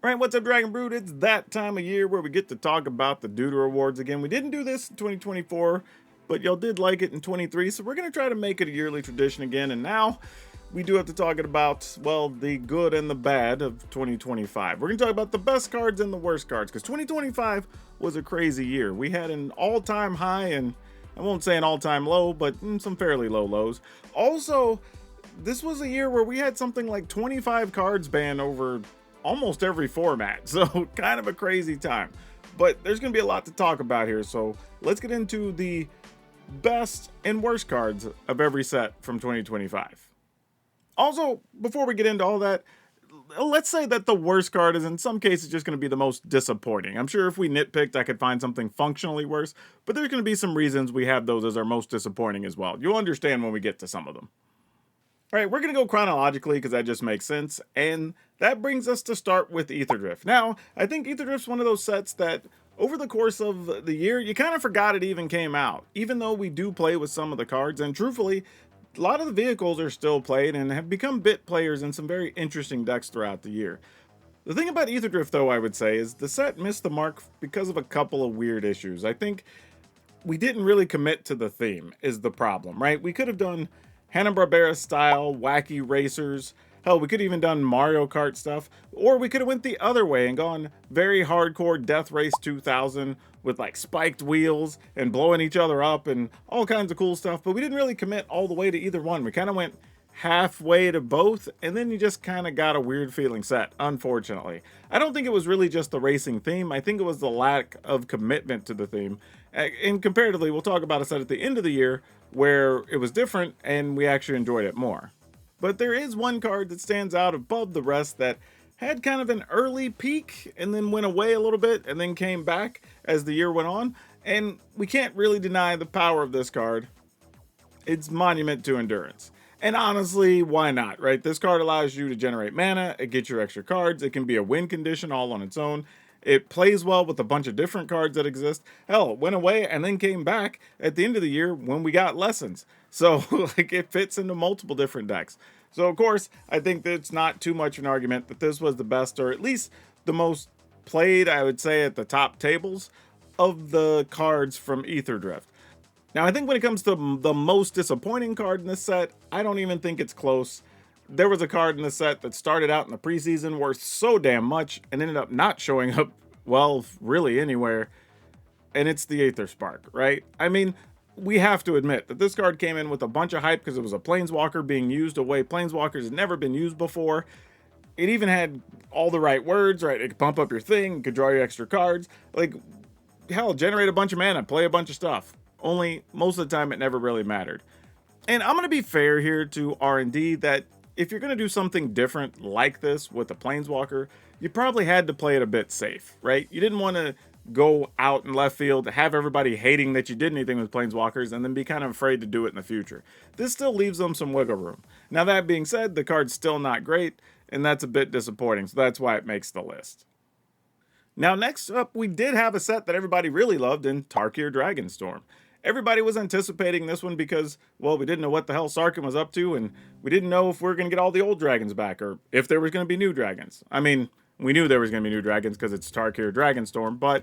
Right, what's up, Dragon Brood? It's that time of year where we get to talk about the Deuter Awards again. We didn't do this in 2024, but y'all did like it in 23, so we're going to try to make it a yearly tradition again. And now we do have to talk about, well, the good and the bad of 2025. We're going to talk about the best cards and the worst cards, because 2025 was a crazy year. We had an all-time high and I won't say an all-time low, but some fairly low lows. Also, this was a year where we had something like 25 cards banned over almost every format, so kind of a crazy time. But there's going to be a lot to talk about here, so let's get into the best and worst cards of every set from 2025. Also, before we get into all that, let's say that the worst card is in some cases just going to be the most disappointing. I'm sure if we nitpicked, I could find something functionally worse, but there's going to be some reasons we have those as our most disappointing as well. You'll understand when we get to some of them. All right, we're going to go chronologically because that just makes sense, and that brings us to start with Etherdrift. Now, I think Etherdrift's one of those sets that over the course of the year, you kind of forgot it even came out, even though we do play with some of the cards, and truthfully, a lot of the vehicles are still played and have become bit players in some very interesting decks throughout the year. The thing about Etherdrift, though, I would say, is the set missed the mark because of a couple of weird issues. I think we didn't really commit to the theme is the problem, right? We could have done Hanna-Barbera style wacky racers. Hell, we could have even done Mario Kart stuff, or we could have went the other way and gone very hardcore Death Race 2000 with like spiked wheels and blowing each other up and all kinds of cool stuff, but we didn't really commit all the way to either one. We kind of went halfway to both, and then you just kind of got a weird feeling set, unfortunately. I don't think it was really just the racing theme. I think it was the lack of commitment to the theme. And comparatively, we'll talk about a set at the end of the year where it was different and we actually enjoyed it more. But there is one card that stands out above the rest that had kind of an early peak and then went away a little bit and then came back as the year went on. And we can't really deny the power of this card. It's Monument to Endurance. And honestly, why not, right? This card allows you to generate mana, it gets your extra cards, it can be a win condition all on its own. It plays well with a bunch of different cards that exist. Hell, it went away and then came back at the end of the year when we got Lessons. So, like, it fits into multiple different decks. So, of course, I think that it's not too much of an argument that this was the best, or at least the most played, I would say, at the top tables of the cards from Etherdrift. Now, I think when it comes to the most disappointing card in this set, I don't even think it's close. There was a card in the set that started out in the preseason worth so damn much and ended up not showing up, well, really anywhere, and it's the Aether Spark, right? I mean, we have to admit that this card came in with a bunch of hype because it was a Planeswalker being used a way Planeswalkers had never been used before. It even had all the right words, right? It could pump up your thing, it could draw your extra cards. Like, hell, generate a bunch of mana, play a bunch of stuff. Only, most of the time, it never really mattered. And I'm going to be fair here to R&D that if you're going to do something different like this with a Planeswalker, you probably had to play it a bit safe, right? You didn't want to go out in left field, have everybody hating that you did anything with Planeswalkers, and then be kind of afraid to do it in the future. This still leaves them some wiggle room. Now, that being said, the card's still not great, and that's a bit disappointing, so that's why it makes the list. Now, next up, we did have a set that everybody really loved in Tarkir Dragonstorm. Everybody was anticipating this one because, well, we didn't know what the hell Sarkhan was up to, and we didn't know if we were going to get all the old dragons back, or if there was going to be new dragons. I mean, we knew there was going to be new dragons because it's Tarkir Dragonstorm, but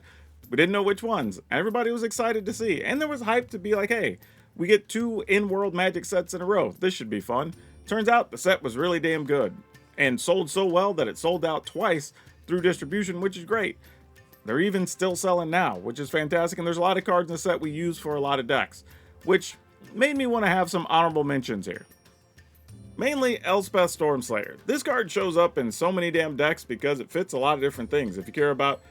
we didn't know which ones. Everybody was excited to see, and there was hype to be like, hey, we get 2 in-world Magic sets in a row. This should be fun. Turns out the set was really damn good, and sold so well that it sold out twice through distribution, which is great. They're even still selling now, which is fantastic, and there's a lot of cards in the set we use for a lot of decks, which made me want to have some honorable mentions here. Mainly Elspeth Stormslayer. This card shows up in so many damn decks because it fits a lot of different things. If you care about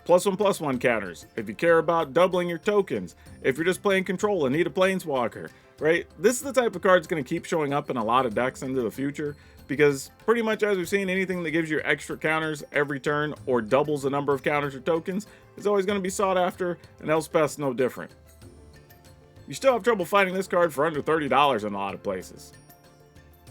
+1/+1 counters, if you care about doubling your tokens, if you're just playing control and need a Planeswalker, right? This is the type of card that's going to keep showing up in a lot of decks into the future, because pretty much as we've seen, anything that gives you extra counters every turn or doubles the number of counters or tokens is always going to be sought after, and Elspeth's no different. You still have trouble finding this card for under $30 in a lot of places.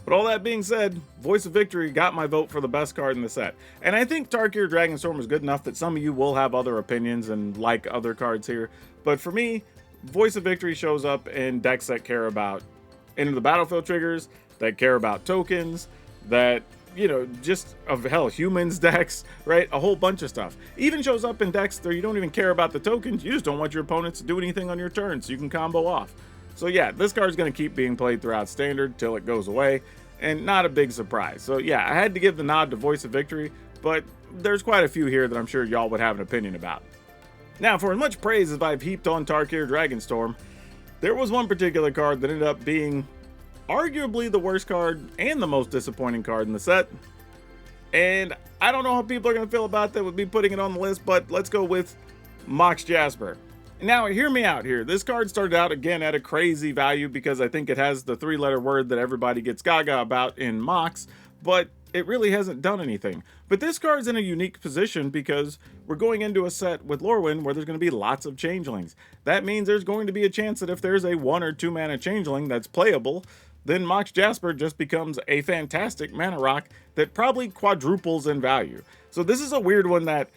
But all that being said, Voice of Victory got my vote for the best card in the set. And I think Tarkir Dragonstorm is good enough that some of you will have other opinions and like other cards here. But for me, Voice of Victory shows up in decks that care about Into the Battlefield triggers, that care about tokens, that you know, just of hell, humans decks, right? A whole bunch of stuff. Even shows up in decks where you don't even care about the tokens. You just don't want your opponents to do anything on your turn so you can combo off. So yeah, this card's going to keep being played throughout Standard till it goes away, and not a big surprise. So yeah, I had to give the nod to Voice of Victory, but there's quite a few here that I'm sure y'all would have an opinion about. Now, for as much praise as I've heaped on Tarkir Dragonstorm, there was one particular card that ended up being arguably the worst card and the most disappointing card in the set. And I don't know how people are going to feel about that with me putting it on the list, but let's go with Mox Jasper. Now, hear me out here. This card started out again at a crazy value because I think it has the 3-letter word that everybody gets gaga about in Mox, but it really hasn't done anything. But this card's in a unique position because we're going into a set with Lorwyn where there's going to be lots of changelings. That means there's going to be a chance that if there's a 1 or 2 mana changeling that's playable, then Mox Jasper just becomes a fantastic mana rock that probably quadruples in value. So this is a weird one that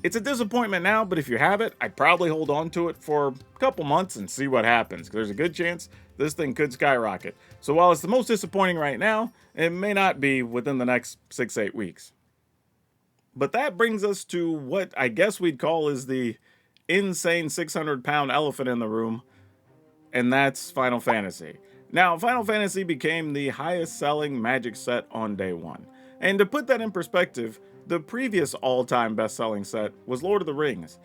it's a disappointment now, but if you have it, I'd probably hold on to it for a couple months and see what happens. There's a good chance this thing could skyrocket. So while it's the most disappointing right now, it may not be within the next 6-8 weeks. But that brings us to what I guess we'd call is the insane 600-pound elephant in the room, and that's Final Fantasy. Now, Final Fantasy became the highest selling Magic set on day one. And to put that in perspective, the previous all-time best-selling set was Lord of the Rings.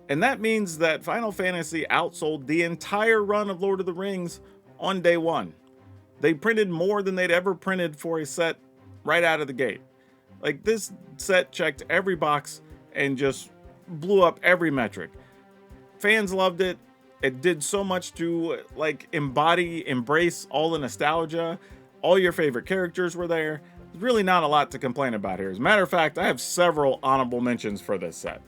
And that means that Final Fantasy outsold the entire run of Lord of the Rings on day one. They printed more than they'd ever printed for a set right out of the gate. Like, this set checked every box and just blew up every metric. Fans loved it. It did so much to, like, embrace all the nostalgia. All your favorite characters were there. There's really not a lot to complain about here. As a matter of fact, I have several honorable mentions for this set.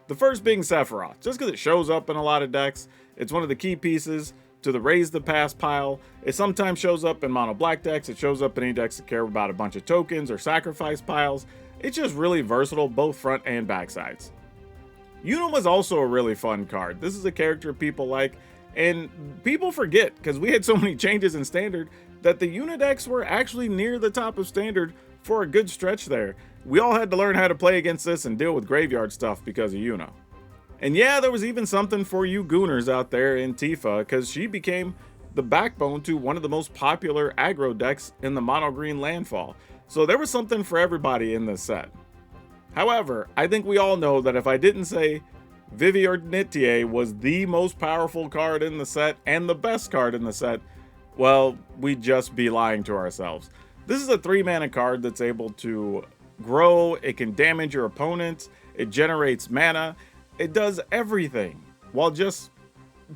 The first being Sephiroth, just because it shows up in a lot of decks. It's one of the key pieces to the Raise the Past pile. It sometimes shows up in mono black decks. It shows up in any decks that care about a bunch of tokens or sacrifice piles. It's just really versatile, both front and back sides. Yuna was also a really fun card. This is a character people like, and people forget, because we had so many changes in Standard, that the Yuna decks were actually near the top of Standard for a good stretch there. We all had to learn how to play against this and deal with graveyard stuff because of Yuna. And yeah, there was even something for you Gooners out there in Tifa, because she became the backbone to one of the most popular aggro decks in the mono green landfall. So there was something for everybody in this set. However, I think we all know that if I didn't say Vivi or Nitier was the most powerful card in the set and the best card in the set, well, we'd just be lying to ourselves. This is a 3-mana card that's able to grow, it can damage your opponent, it generates mana, it does everything while just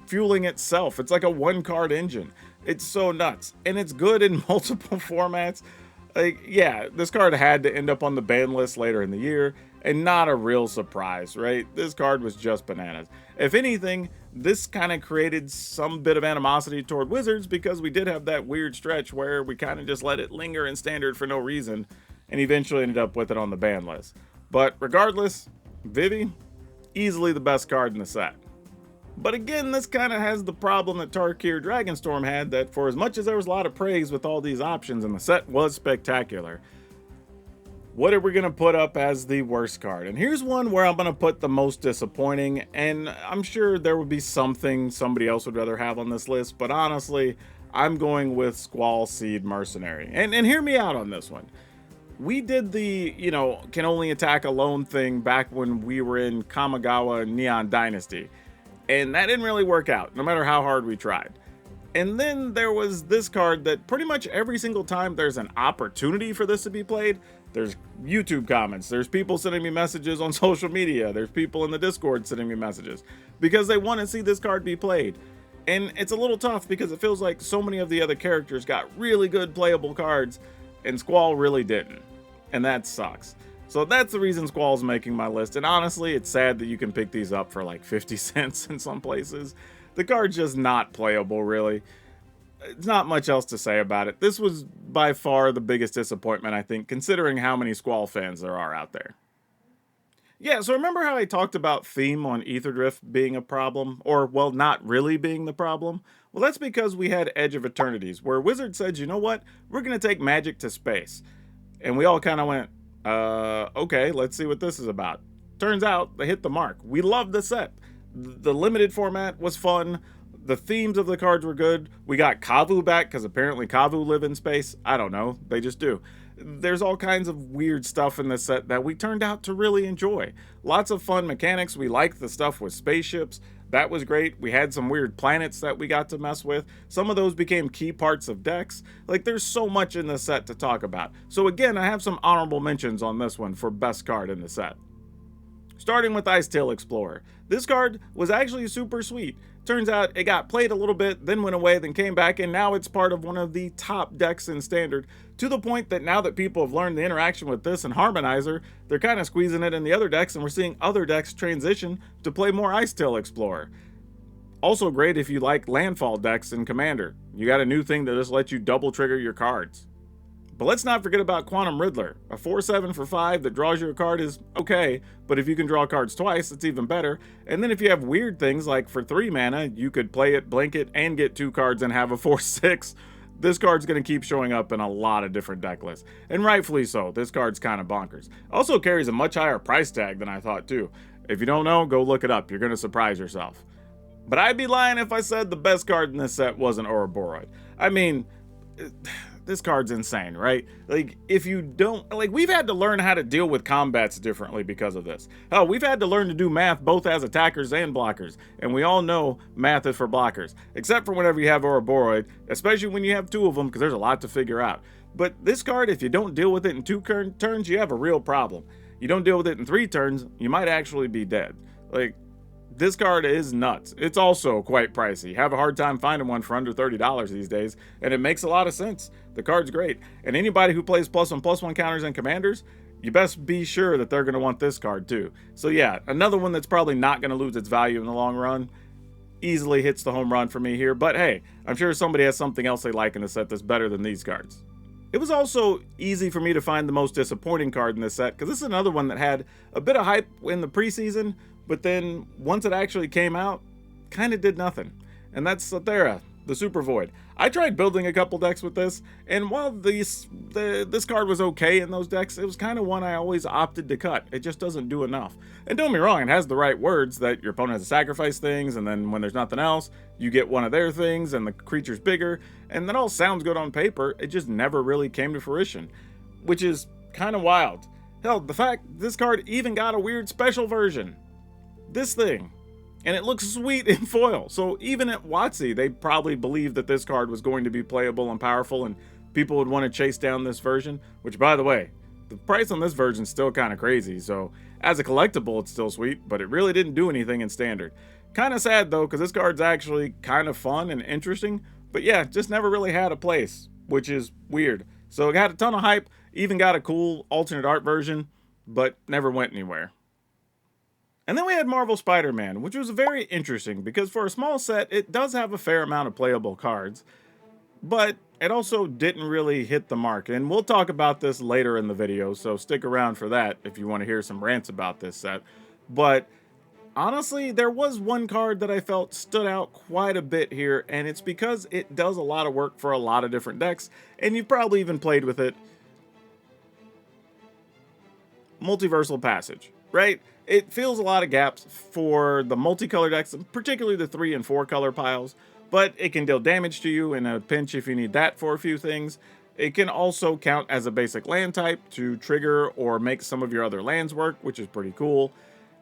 fueling itself. It's like a 1-card engine. It's so nuts, and it's good in multiple formats. Like, yeah, this card had to end up on the ban list later in the year, and not a real surprise, right? This card was just bananas. If anything, this kind of created some bit of animosity toward Wizards because we did have that weird stretch where we kind of just let it linger in Standard for no reason, and eventually ended up with it on the ban list. But regardless, Vivi, easily the best card in the set. But again, this kind of has the problem that Tarkir Dragonstorm had, that for as much as there was a lot of praise with all these options and the set was spectacular, what are we going to put up as the worst card? And here's one where I'm going to put the most disappointing, and I'm sure there would be something somebody else would rather have on this list, but honestly, I'm going with Squall Seed Mercenary. And hear me out on this one. We did the, can only attack alone thing back when we were in Kamigawa Neon Dynasty. And that didn't really work out, no matter how hard we tried. And then there was this card that pretty much every single time there's an opportunity for this to be played, there's YouTube comments, there's people sending me messages on social media, there's people in the Discord sending me messages, because they want to see this card be played. And it's a little tough because it feels like so many of the other characters got really good playable cards, and Squall really didn't. And that sucks. So that's the reason Squall's making my list, and honestly, it's sad that you can pick these up for like 50 cents in some places. The card's just not playable, really. It's not much else to say about it. This was by far the biggest disappointment, I think, considering how many Squall fans there are out there. Yeah, so remember how I talked about theme on Etherdrift being a problem? Or, well, not really being the problem? Well, that's because we had Edge of Eternities, where Wizard said, you know what? We're going to take Magic to space. And we all kind of went, okay, let's see what this is about. Turns out they hit the mark. We love the set. The limited format was fun. The themes of the cards were good. We got Kavu back because apparently Kavu live in space. I don't know. They just do. There's all kinds of weird stuff in this set that we turned out to really enjoy. Lots of fun mechanics. We liked the stuff with spaceships. That was great. We had some weird planets that we got to mess with. Some of those became key parts of decks. Like, there's so much in this set to talk about. So again, I have some honorable mentions on this one for best card in the set. Starting with Icetail Explorer. This card was actually super sweet. Turns out it got played a little bit, then went away, then came back, and now it's part of one of the top decks in Standard, to the point that now that people have learned the interaction with this and Harmonizer, they're kind of squeezing it in the other decks, and we're seeing other decks transition to play more Icetail Explorer. Also great if you like landfall decks in Commander. You got a new thing that just lets you double trigger your cards. But let's not forget about Quantum Riddler. A 4/7 for 5 that draws you a card is okay, but if you can draw cards twice, it's even better. And then if you have weird things like for 3 mana, you could play it, blink it, and get 2 cards and have a 4/6. This card's going to keep showing up in a lot of different deck lists. And rightfully so, this card's kind of bonkers. Also carries a much higher price tag than I thought too. If you don't know, go look it up. You're going to surprise yourself. But I'd be lying if I said the best card in this set wasn't Ouroboros. I mean, this card's insane, right? Like, if you don't, like, we've had to learn how to deal with combats differently because of this. Hell, we've had to learn to do math both as attackers and blockers, and we all know math is for blockers, except for whenever you have Ouroboros, especially when you have 2 of them, because there's a lot to figure out. But this card, if you don't deal with it in 2 turns, you have a real problem. You don't deal with it in 3 turns, you might actually be dead. Like, this card is nuts. It's also quite pricey. Have a hard time finding one for under $30 these days, and it makes a lot of sense. The card's great, and anybody who plays +1/+1 counters and commanders, you best be sure that they're going to want this card too. So yeah, another one that's probably not going to lose its value in the long run. Easily hits the home run for me here, but hey, I'm sure somebody has something else they like in the set that's better than these cards. It was also easy for me to find the most disappointing card in this set, because this is another one that had a bit of hype in the preseason, but then once it actually came out, kind of did nothing. And that's Sathera, the Super Void. I tried building a couple decks with this, and while this card was okay in those decks, it was kind of one I always opted to cut. It just doesn't do enough. And don't get me wrong, it has the right words that your opponent has to sacrifice things, and then when there's nothing else, you get one of their things, and the creature's bigger, and that all sounds good on paper. It just never really came to fruition, which is kind of wild. Hell, the fact this card even got a weird special version. This thing. And it looks sweet in foil. So even at WotC, they probably believed that this card was going to be playable and powerful, and people would want to chase down this version. Which, by the way, the price on this version is still kind of crazy. So as a collectible, it's still sweet, but it really didn't do anything in Standard. Kind of sad though, because this card's actually kind of fun and interesting. But yeah, just never really had a place, which is weird. So it had a ton of hype, even got a cool alternate art version, but never went anywhere. And then we had Marvel Spider-Man, which was very interesting because for a small set, it does have a fair amount of playable cards, but it also didn't really hit the mark. And we'll talk about this later in the video, so stick around for that if you want to hear some rants about this set. But honestly, there was one card that I felt stood out quite a bit here, and it's because it does a lot of work for a lot of different decks, and you've probably even played with it. Multiversal Passage, right? It fills a lot of gaps for the multicolor decks, particularly the 3 and 4 color piles, but it can deal damage to you in a pinch if you need that for a few things. It can also count as a basic land type to trigger or make some of your other lands work, which is pretty cool.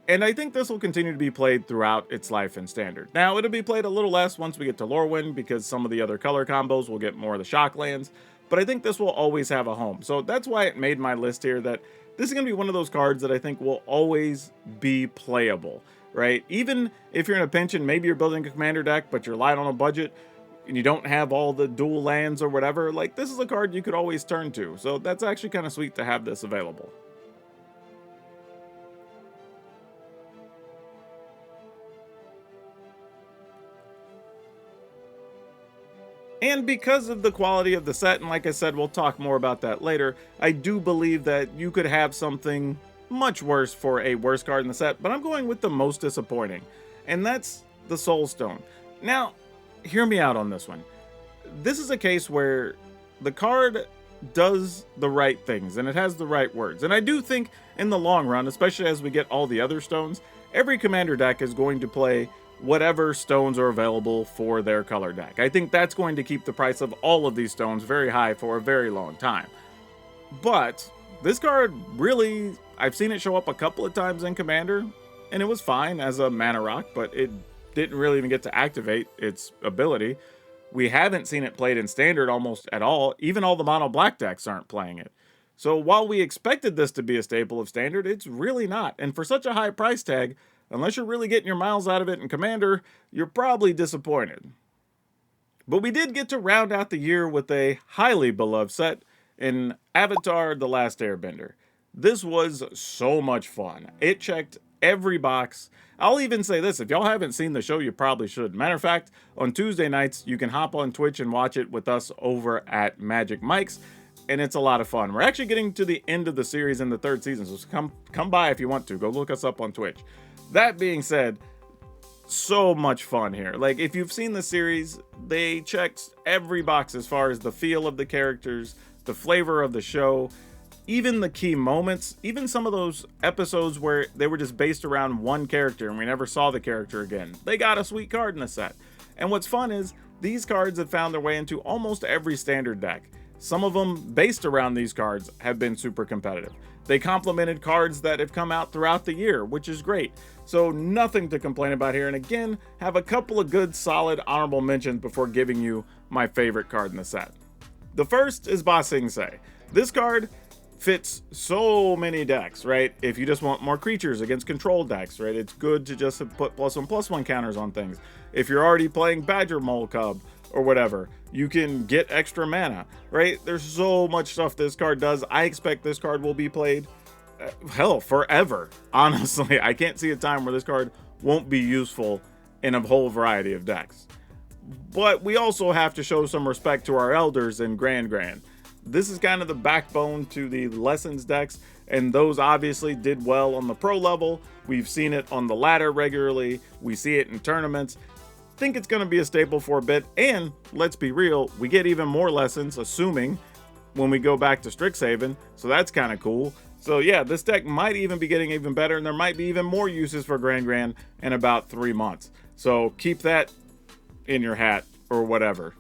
And I think this will continue to be played throughout its life in Standard. Now, it'll be played a little less once we get to Lorwyn, because some of the other color combos will get more of the shock lands, but I think this will always have a home. So that's why it made my list here, that this is going to be one of those cards that I think will always be playable, right? Even if you're in a pinch and maybe you're building a commander deck, but you're light on a budget and you don't have all the dual lands or whatever, like, this is a card you could always turn to. So that's actually kind of sweet to have this available. And because of the quality of the set, and like I said, we'll talk more about that later, I do believe that you could have something much worse for a worse card in the set, but I'm going with the most disappointing, and that's the Soul Stone. Now, hear me out on this one. This is a case where the card does the right things and it has the right words. And I do think in the long run, especially as we get all the other stones, every commander deck is going to play whatever stones are available for their color deck. I think that's going to keep the price of all of these stones very high for a very long time. But this card really, I've seen it show up a couple of times in Commander, and it was fine as a mana rock, but it didn't really even get to activate its ability. We haven't seen it played in Standard almost at all. Even all the mono black decks aren't playing it. So while we expected this to be a staple of Standard, it's really not. And for such a high price tag, unless you're really getting your miles out of it in Commander, you're probably disappointed. But we did get to round out the year with a highly beloved set in Avatar: The Last Airbender. This was so much fun. It checked every box. I'll even say this, if y'all haven't seen the show, you probably should. Matter of fact, on Tuesday nights, you can hop on Twitch and watch it with us over at Magic Mike's, and it's a lot of fun. We're actually getting to the end of the series in the 3rd season, so come by if you want to. Go look us up on Twitch. That being said, so much fun here. Like, if you've seen the series, they checked every box as far as the feel of the characters, the flavor of the show, even the key moments, even some of those episodes where they were just based around one character and we never saw the character again. They got a sweet card in the set. And what's fun is these cards have found their way into almost every standard deck. Some of them based around these cards have been super competitive. They complemented cards that have come out throughout the year, which is great. So nothing to complain about here. And again, have a couple of good solid honorable mentions before giving you my favorite card in the set. The first is Ba Sing Se. This card fits so many decks, right? If you just want more creatures against control decks, right? It's good to just put +1/+1 counters on things. If you're already playing Badger Mole Cub or whatever, you can get extra mana, right? There's so much stuff this card does. I expect this card will be played, hell, forever. Honestly, I can't see a time where this card won't be useful in a whole variety of decks. But we also have to show some respect to our elders in Grand. This is kind of the backbone to the Lessons decks, and those obviously did well on the pro level. We've seen it on the ladder regularly. We see it in tournaments. Think it's going to be a staple for a bit, and let's be real, we get even more lessons, assuming, when we go back to Strixhaven, so that's kind of cool. So yeah, this deck might even be getting even better, and there might be even more uses for Grand in about 3 months. So keep that in your hat, or whatever.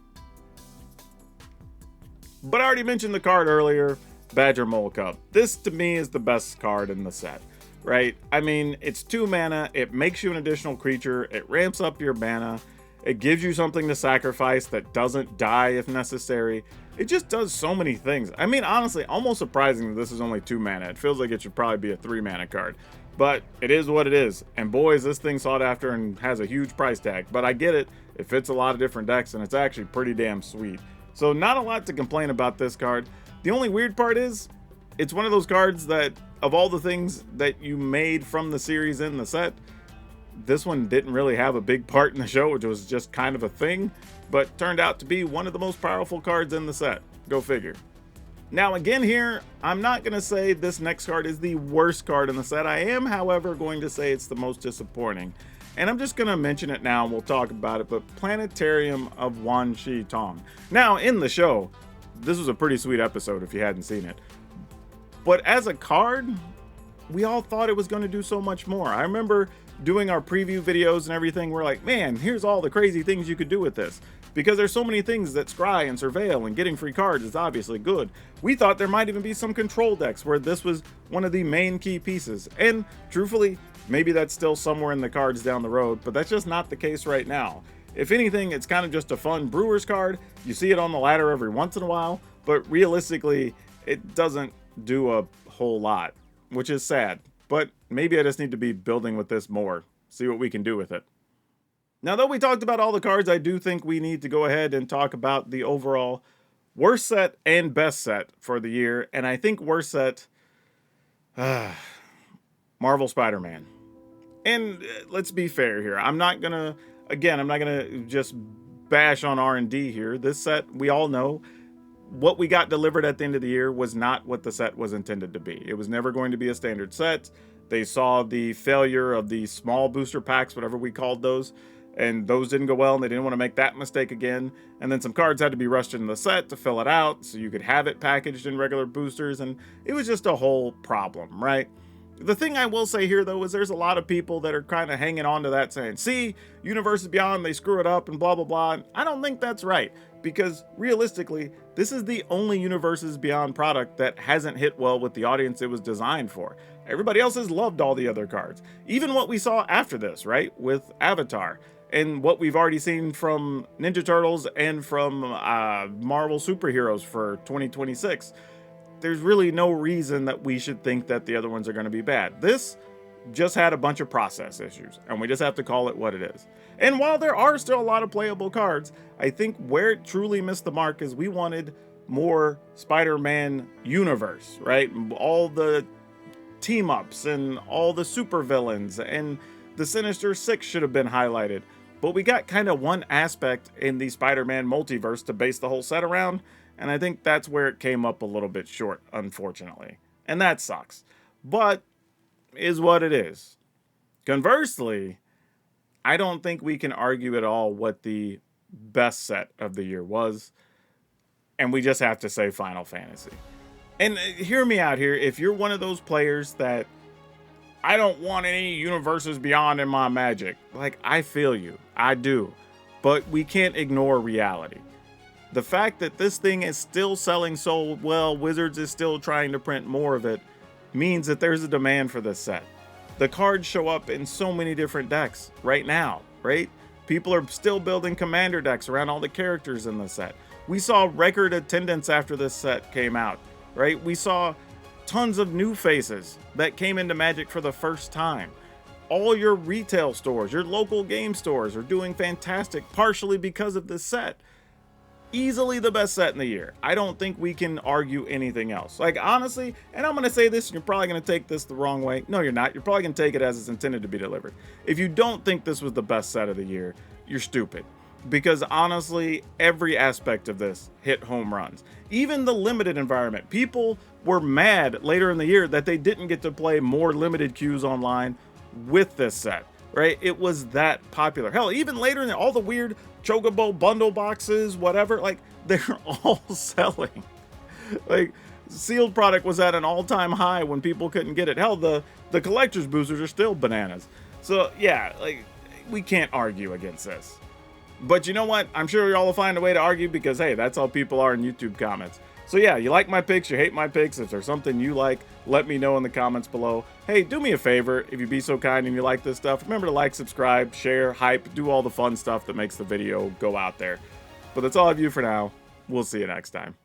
But I already mentioned the card earlier, Badger Mole Cub. This, to me, is the best card in the set, right? I mean, it's 2 mana, it makes you an additional creature, it ramps up your mana, it gives you something to sacrifice that doesn't die if necessary. It just does so many things. I mean, honestly, almost surprising that this is only 2 mana. It feels like it should probably be a 3 mana card. But it is what it is. And boy, is this thing sought after and has a huge price tag. But I get it. It fits a lot of different decks, and it's actually pretty damn sweet. So not a lot to complain about this card. The only weird part is, it's one of those cards that, of all the things that you made from the series in the set, this one didn't really have a big part in the show, which was just kind of a thing, but turned out to be one of the most powerful cards in the set. Go figure. Now again here, I'm not going to say this next card is the worst card in the set. I am, however, going to say it's the most disappointing. And I'm just going to mention it now and we'll talk about it, but Planetarium of Wan Shi Tong. Now, in the show, this was a pretty sweet episode if you hadn't seen it. But as a card, we all thought it was going to do so much more. I remember doing our preview videos and everything. We're like, man, here's all the crazy things you could do with this. Because there's so many things that scry and surveil, and getting free cards is obviously good. We thought there might even be some control decks where this was one of the main key pieces. And truthfully, maybe that's still somewhere in the cards down the road, but that's just not the case right now. If anything, it's kind of just a fun Brewers card. You see it on the ladder every once in a while, but realistically, it doesn't do a whole lot, which is sad. But maybe I just need to be building with this more, see what we can do with it. Now, though we talked about all the cards, I do think we need to go ahead and talk about the overall worst set and best set for the year. And I think worst set, Marvel Spider-Man. And let's be fair here. I'm not going to just bash on R&D here. This set, we all know, what we got delivered at the end of the year was not what the set was intended to be. It was never going to be a standard set. They saw the failure of the small booster packs, whatever we called those. and those didn't go well, and they didn't want to make that mistake again. And then some cards had to be rushed into the set to fill it out so you could have it packaged in regular boosters, and it was just a whole problem, right? The thing I will say here, though, is there's a lot of people that are kind of hanging on to that saying, see, Universes Beyond, they screw it up and blah, blah, blah. And I don't think that's right, because realistically, this is the only Universes Beyond product that hasn't hit well with the audience it was designed for. Everybody else has loved all the other cards. Even what we saw after this, right, with Avatar, and what we've already seen from Ninja Turtles and from Marvel superheroes for 2026. There's really no reason that we should think that the other ones are going to be bad. This just had a bunch of process issues, and we just have to call it what it is. And while there are still a lot of playable cards, I think where it truly missed the mark is we wanted more Spider-Man universe, right? All the team-ups and all the supervillains, and the Sinister Six should have been highlighted. But we got kind of one aspect in the Spider-Man multiverse to base the whole set around, and I think that's where it came up a little bit short, unfortunately. And that sucks. But is what it is. Conversely, I don't think we can argue at all what the best set of the year was. And we just have to say Final Fantasy. And hear me out here. If you're one of those players that I don't want any Universes Beyond in my Magic, like, I feel you. I do. But we can't ignore reality. The fact that this thing is still selling so well, Wizards is still trying to print more of it, means that there's a demand for this set. The cards show up in so many different decks right now, right? People are still building commander decks around all the characters in the set. We saw record attendance after this set came out, right? We saw tons of new faces that came into Magic for the first time. All your retail stores, your local game stores are doing fantastic, partially because of this set. Easily the best set in the year. I don't think we can argue anything else. Like, honestly, and I'm going to say this, and you're probably going to take this the wrong way. No, you're not. You're probably going to take it as it's intended to be delivered. If you don't think this was the best set of the year, you're stupid. Because honestly, every aspect of this hit home runs. Even the limited environment. People were mad later in the year that they didn't get to play more limited queues online with this set, right? It was that popular. Hell, even later in all the weird Chocobo bundle boxes, whatever, like, they're all selling. Like, sealed product was at an all-time high when people couldn't get it. Hell, the collector's boosters are still bananas. So yeah, like, we can't argue against this. But you know what? I'm sure y'all will find a way to argue, because hey, that's how people are in YouTube comments. So yeah, you like my picks, you hate my picks. If there's something you like, let me know in the comments below. Hey, do me a favor, if you'd be so kind and you like this stuff, remember to like, subscribe, share, hype, do all the fun stuff that makes the video go out there. But that's all I have you for now. We'll see you next time.